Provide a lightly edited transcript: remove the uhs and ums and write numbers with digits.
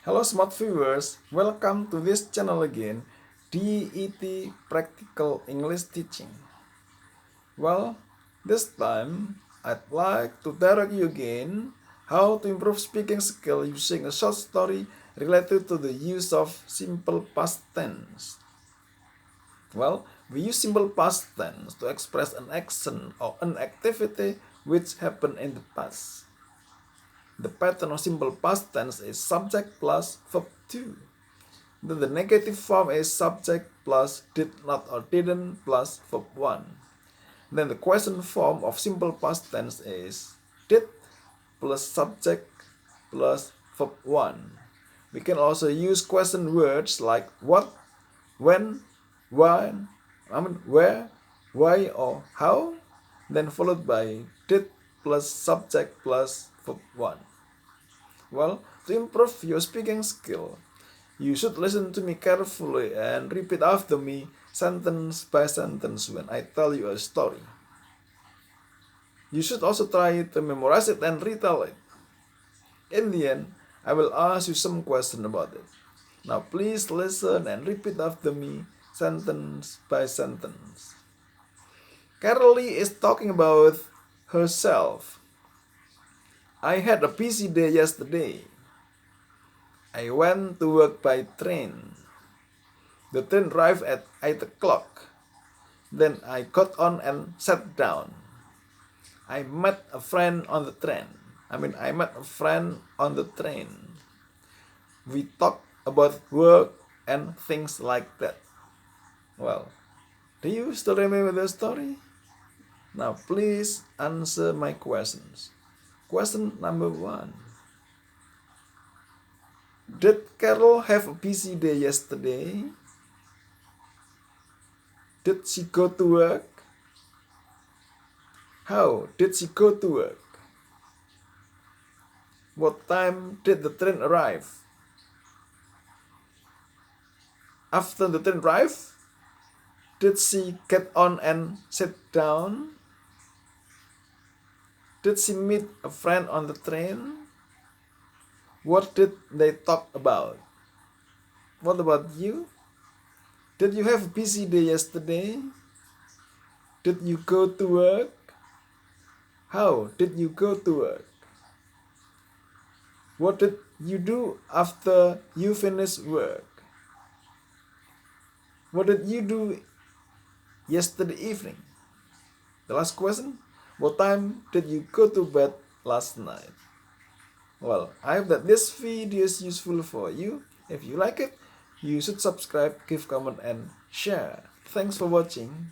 Hello smart viewers, welcome to this channel again, DET Practical English Teaching. Well, this time I'd like to direct you again how to improve speaking skill using a short story related to the use of simple past tense. Well, we use simple past tense to express an action or an activity which happened in the past. The pattern of simple past tense is subject plus verb to. Then the negative form is subject plus did not or didn't plus verb 1. Then the question form of simple past tense is did plus subject plus verb 1. We can also use question words like what, when, why, where, why or how, then followed by did plus subject plus verb 1. Well, to improve your speaking skill, you should listen to me carefully and repeat after me sentence by sentence when I tell you a story. You should also try to memorize it and retell it. In the end, I will ask you some question about it. Now please listen and repeat after me sentence by sentence. Carolee is talking about herself. I had a busy day yesterday. I went to work by train. The train arrived at 8 o'clock. Then I got on and sat down. I met a friend on the train. I met a friend on the train. We talked about work and things like that. Well, do you still remember the story? Now please answer my questions. Question number 1. Did Carol have a busy day yesterday? Did she go to work? How did she go to work? What time did the train arrive? After the train arrived, did she get on and sit down? Did she meet a friend on the train? What did they talk about? What about you? Did you have a busy day yesterday? Did you go to work? How did you go to work? What did you do after you finished work? What did you do yesterday evening? The last question, what time did you go to bed last night? Well, I hope that this video is useful for you. If you like it, you should subscribe, give comment and share. Thanks for watching.